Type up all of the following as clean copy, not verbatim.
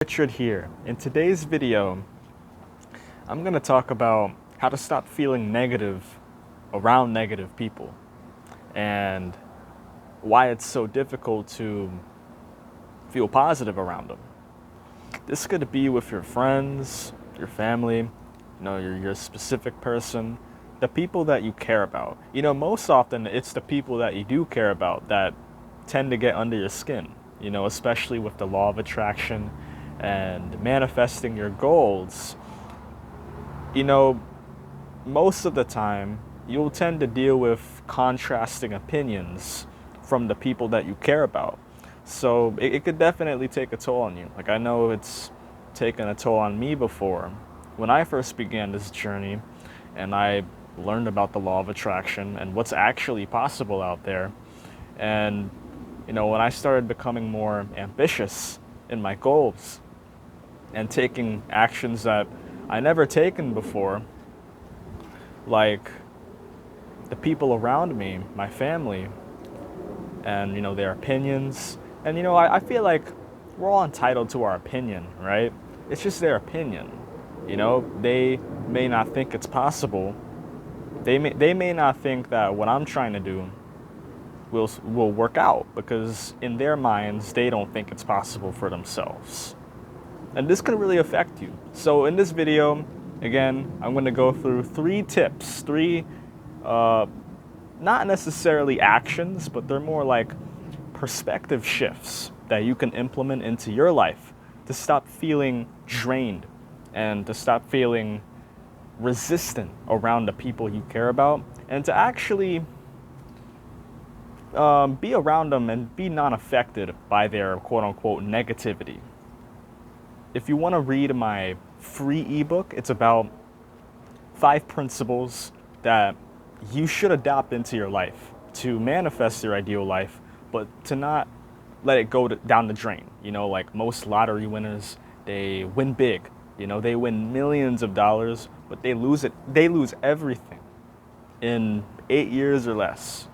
Richard here. In today's video, I'm going to talk about how to stop feeling negative around negative people and why it's so difficult to feel positive around them. This could be with your friends, your family, your specific person, the people that you care about. Most often it's the people that you do care about that tend to get under your skin, especially with the law of attraction and manifesting your goals. Most of the time you'll tend to deal with contrasting opinions from the people that you care about. So it could definitely take a toll on you. Like, I know it's taken a toll on me before. When I first began this journey and I learned about the law of attraction and what's actually possible out there, and when I started becoming more ambitious in my goals and taking actions that I never taken before, like the people around me, my family, and their opinions. And I feel like we're all entitled to our opinion, right? It's just their opinion. They may not think it's possible. They may not think that what I'm trying to do will work out, because in their minds they don't think it's possible for themselves. And this can really affect you. So in this video, again, I'm going to go through 3 tips, not necessarily actions, but they're more like perspective shifts that you can implement into your life to stop feeling drained and to stop feeling resistant around the people you care about, and to actually be around them and be not affected by their quote-unquote negativity. If you want to read my free ebook, it's about 5 principles that you should adopt into your life to manifest your ideal life, but to not let it go down the drain. Like most lottery winners, they win big. They win millions of dollars, but they lose it. They lose everything in 8 years or less.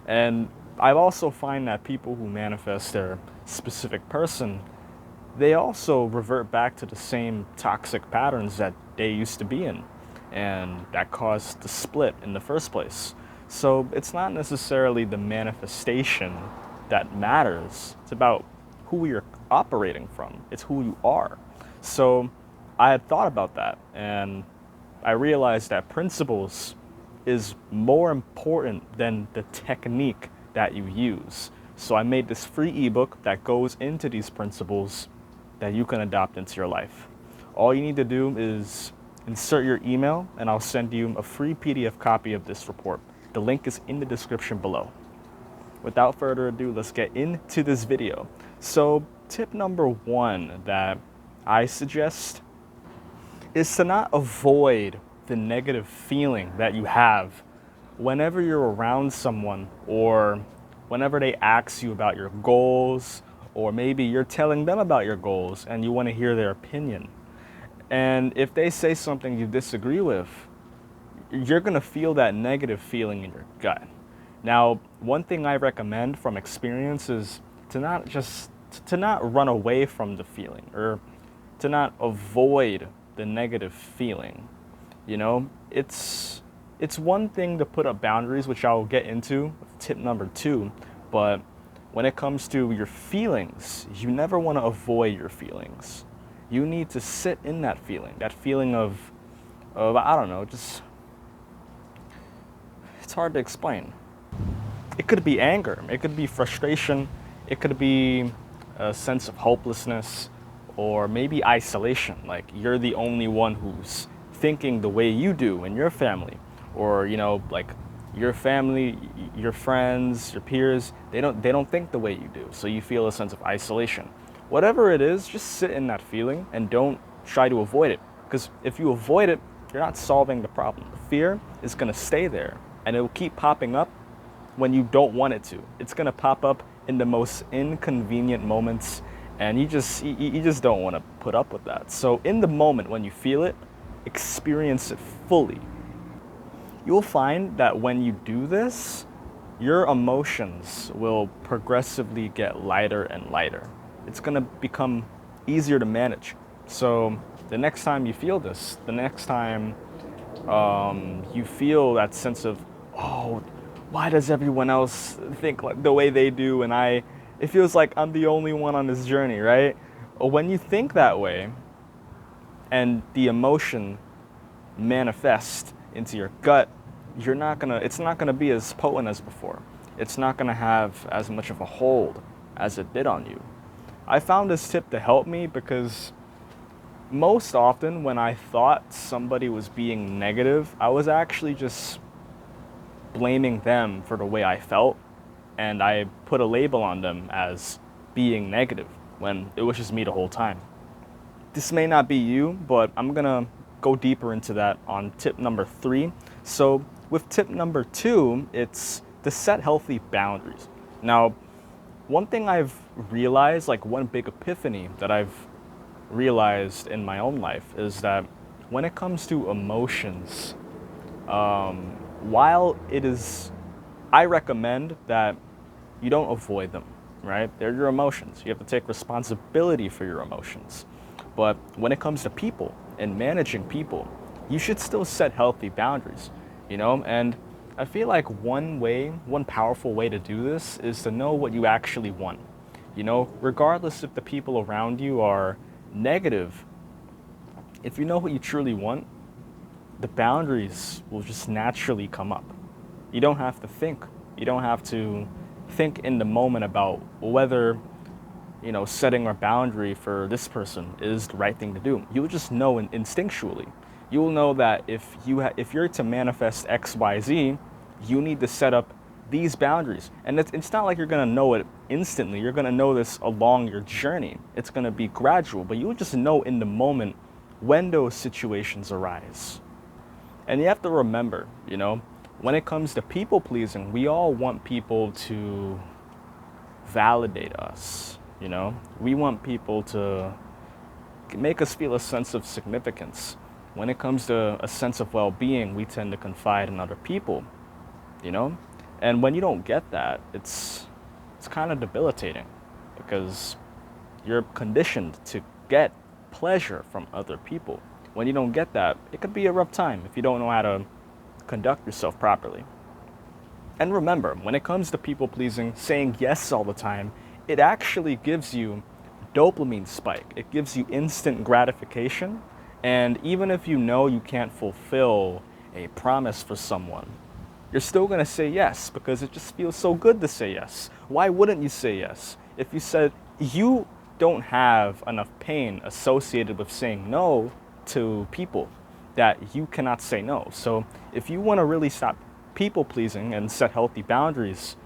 And I also find that people who manifest their specific person, they also revert back to the same toxic patterns that they used to be in, and that caused the split in the first place. So it's not necessarily the manifestation that matters. It's about who you're operating from. It's who you are. So I had thought about that, and I realized that principles is more important than the technique that you use. So I made this free ebook that goes into these principles that you can adopt into your life. All you need to do is insert your email, and I'll send you a free PDF copy of this report. The link is in the description below. Without further ado, let's get into this video. So tip number 1 that I suggest is to not avoid the negative feeling that you have whenever you're around someone, or whenever they ask you about your goals, or maybe you're telling them about your goals and you want to hear their opinion. And if they say something you disagree with, you're going to feel that negative feeling in your gut. Now, one thing I recommend from experience is to not run away from the feeling, or to not avoid the negative feeling. It's one thing to put up boundaries, which I'll get into with tip number 2, but when it comes to your feelings, you never want to avoid your feelings. You need to sit in that feeling of I don't know, just, it's hard to explain. It could be anger, it could be frustration, it could be a sense of hopelessness, or maybe isolation, like you're the only one who's thinking the way you do in your family, or like your family, your friends, your peers, they don't think the way you do, so you feel a sense of isolation. Whatever it is, just sit in that feeling and don't try to avoid it, because if you avoid it, you're not solving the problem. The fear is going to stay there, and it will keep popping up when you don't want it to. It's going to pop up in the most inconvenient moments, and you just don't want to put up with that. So in the moment when you feel it, experience it fully. You'll find that when you do this, your emotions will progressively get lighter and lighter. It's going to become easier to manage. So the next time you feel this, the next time you feel that sense of, oh, why does everyone else think like the way they do, and it feels like I'm the only one on this journey, right? When you think that way and the emotion manifests into your gut, it's not gonna be as potent as before. It's not gonna have as much of a hold as it did on you. I found this tip to help me because most often when I thought somebody was being negative, I was actually just blaming them for the way I felt, and I put a label on them as being negative when it was just me the whole time. This may not be you, but I'm gonna go deeper into that on tip number 3. So with tip number 2, it's to set healthy boundaries. Now, one thing I've realized, like one big epiphany that I've realized in my own life, is that when it comes to emotions, while I recommend that you don't avoid them, right? They're your emotions. You have to take responsibility for your emotions. But when it comes to people and managing people, you should still set healthy boundaries, And I feel like one powerful way to do this is to know what you actually want. Regardless if the people around you are negative, if you know what you truly want, the boundaries will just naturally come up. You don't have to think. You don't have to think in the moment about whether, setting a boundary for this person is the right thing to do. You'll just know instinctually. You will know that if you're to manifest X, Y, Z, you need to set up these boundaries. And it's not like you're going to know it instantly. You're going to know this along your journey. It's going to be gradual, but you'll just know in the moment when those situations arise. And you have to remember, when it comes to people pleasing, we all want people to validate us. We want people to make us feel a sense of significance. When it comes to a sense of well-being, we tend to confide in other people, And when you don't get that, it's kind of debilitating because you're conditioned to get pleasure from other people. When you don't get that, it could be a rough time if you don't know how to conduct yourself properly. And remember, when it comes to people pleasing, saying yes all the time, it actually gives you dopamine spike. It gives you instant gratification. And even if you know you can't fulfill a promise for someone, you're still going to say yes because it just feels so good to say yes. Why wouldn't you say yes? If you said you don't have enough pain associated with saying no to people, that you cannot say no. So if you want to really stop people pleasing and set healthy boundaries,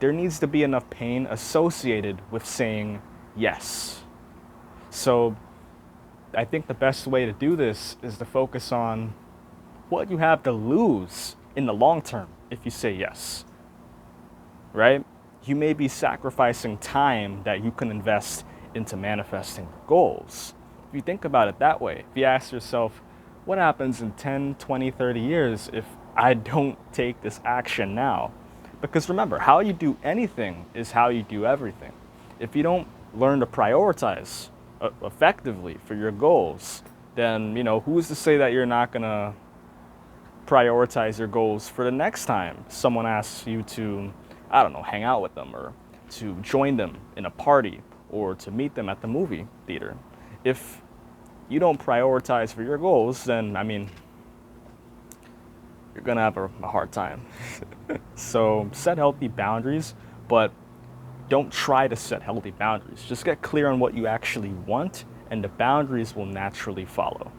there needs to be enough pain associated with saying yes. So I think the best way to do this is to focus on what you have to lose in the long term if you say yes, right? You may be sacrificing time that you can invest into manifesting goals. If you think about it that way, if you ask yourself, what happens in 10, 20, 30 years if I don't take this action now? Because remember, how you do anything is how you do everything. If you don't learn to prioritize effectively for your goals, then, who's to say that you're not going to prioritize your goals for the next time someone asks you to, hang out with them or to join them in a party or to meet them at the movie theater. If you don't prioritize for your goals, then, you're going to have a hard time. So set healthy boundaries, but don't try to set healthy boundaries. Just get clear on what you actually want, and the boundaries will naturally follow.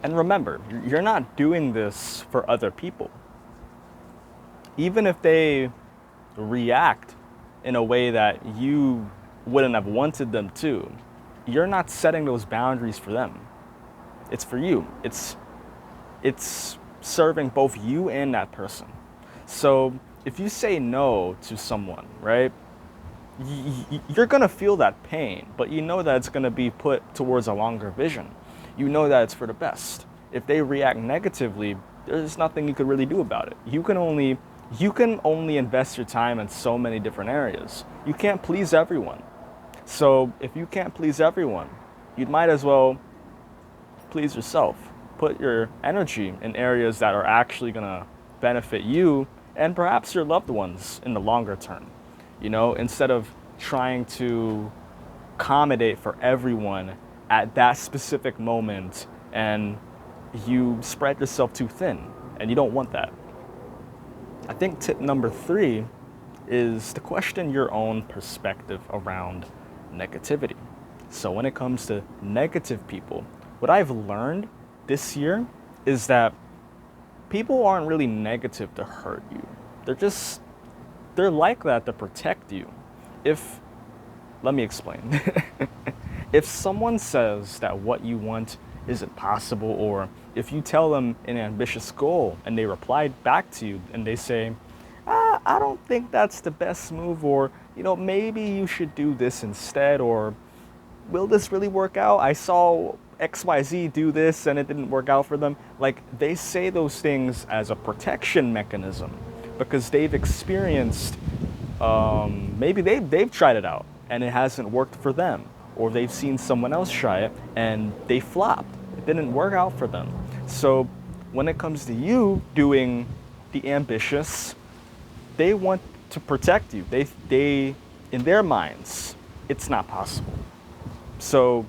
And remember, you're not doing this for other people. Even if they react in a way that you wouldn't have wanted them to, you're not setting those boundaries for them. It's for you. It's serving both you and that person. So if you say no to someone, right, you're going to feel that pain, but you know that it's going to be put towards a longer vision. You know that it's for the best. If they react negatively, there's nothing you could really do about it. You can only invest your time in so many different areas. You can't please everyone. So if you can't please everyone, you might as well please yourself. Put your energy in areas that are actually going to benefit you and perhaps your loved ones in the longer term. Instead of trying to accommodate for everyone at that specific moment, and you spread yourself too thin, and you don't want that. I think tip number 3 is to question your own perspective around negativity. So when it comes to negative people, what I've learned this year is that people aren't really negative to hurt you. They're like that to protect you. Let me explain. If someone says that what you want isn't possible, or if you tell them an ambitious goal and they reply back to you and they say, I don't think that's the best move, or, maybe you should do this instead, or will this really work out? I saw XYZ do this and it didn't work out for them. Like, they say those things as a protection mechanism because they've experienced, maybe they've tried it out and it hasn't worked for them, or they've seen someone else try it and they flopped. It didn't work out for them. So when it comes to you doing the ambitious, they want to protect you. They in their minds, it's not possible. So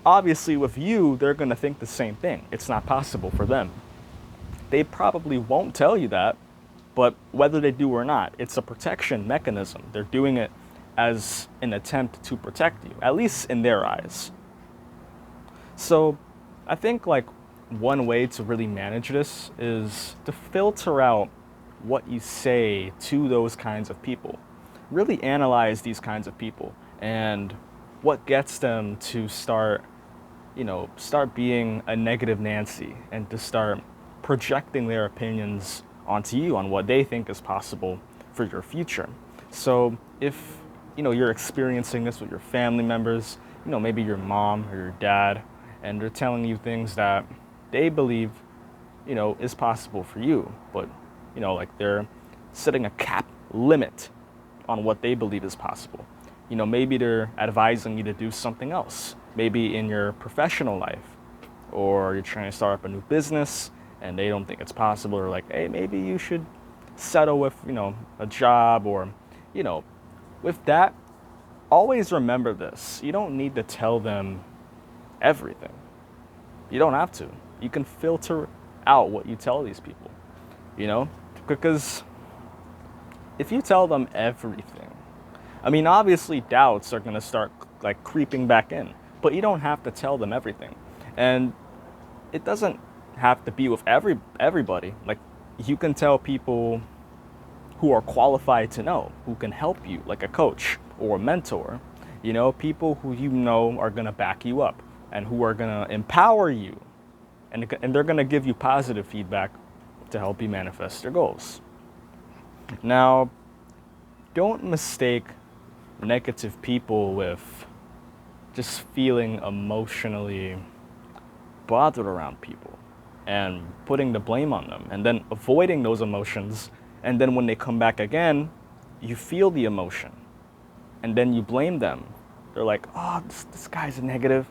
obviously with you, they're going to think the same thing. It's not possible for them. They probably won't tell you that, but whether they do or not, it's a protection mechanism. They're doing it as an attempt to protect you, at least in their eyes. So I think like one way to really manage this is to filter out what you say to those kinds of people. Really analyze these kinds of people and what gets them to start being a negative Nancy and to start projecting their opinions onto you on what they think is possible for your future. So if you're experiencing this with your family members, maybe your mom or your dad, and they're telling you things that they believe, is possible for you, but, like they're setting a cap limit on what they believe is possible. Maybe they're advising you to do something else, maybe in your professional life, or you're trying to start up a new business and they don't think it's possible, or like, hey, maybe you should settle with, a job, or, with that, always remember this. You don't need to tell them everything. You don't have to. You can filter out what you tell these people, because if you tell them everything, obviously doubts are going to start like creeping back in, but you don't have to tell them everything. And it doesn't have to be with everybody. Like, you can tell people who are qualified to know, who can help you, like a coach or a mentor, people who are going to back you up and who are going to empower you, and they're going to give you positive feedback to help you manifest your goals. Now, don't mistake negative people with just feeling emotionally bothered around people and putting the blame on them and then avoiding those emotions. And then when they come back again, you feel the emotion and then you blame them. They're like, oh, this guy's negative.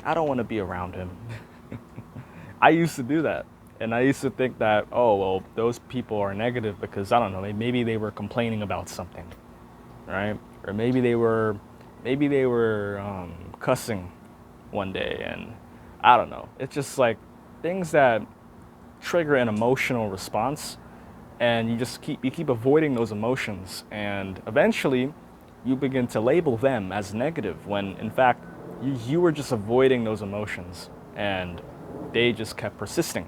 I don't want to be around him. I used to do that. And I used to think that, oh, well, those people are negative because, I don't know, maybe they were complaining about something, right? Or maybe they were cussing one day, and I don't know. It's just like things that trigger an emotional response, and you keep avoiding those emotions, and eventually you begin to label them as negative when in fact you were just avoiding those emotions and they just kept persisting.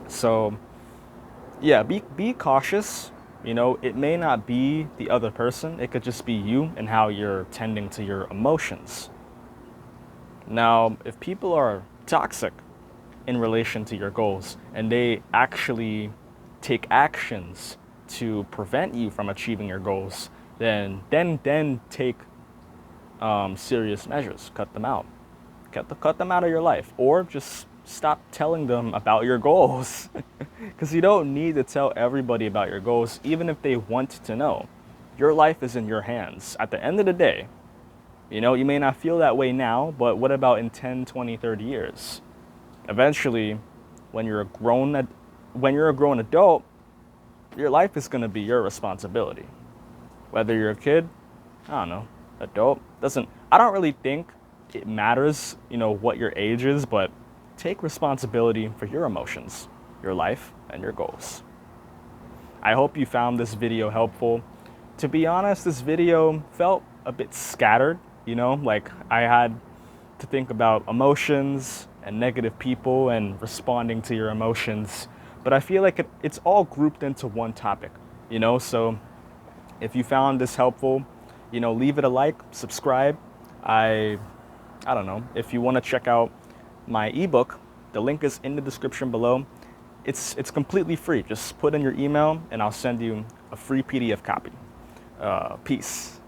So yeah, be cautious. It may not be the other person. It could just be you and how you're tending to your emotions. Now, if people are toxic in relation to your goals and they actually take actions to prevent you from achieving your goals, then take serious measures. Cut them out. Cut them out of your life, or just stop telling them about your goals. Because you don't need to tell everybody about your goals, even if they want to know. Your life is in your hands. At the end of the day, You know, you may not feel that way now, but what about in 10, 20, 30 years? Eventually, when you're a grown adult, your life is going to be your responsibility. Whether you're a kid, I don't know, adult, I don't really think it matters, you know, what your age is, but take responsibility for your emotions, your life, and your goals. I hope you found this video helpful. To be honest, this video felt a bit scattered, you know, like I had to think about emotions and negative people and responding to your emotions, but I feel like it's all grouped into one topic, you know, so if you found this helpful, you know, leave it a like, subscribe. I don't know, if you want to check out my ebook, the link is in the description below. It's completely free. Just put in your email and I'll send you a free PDF copy. Peace.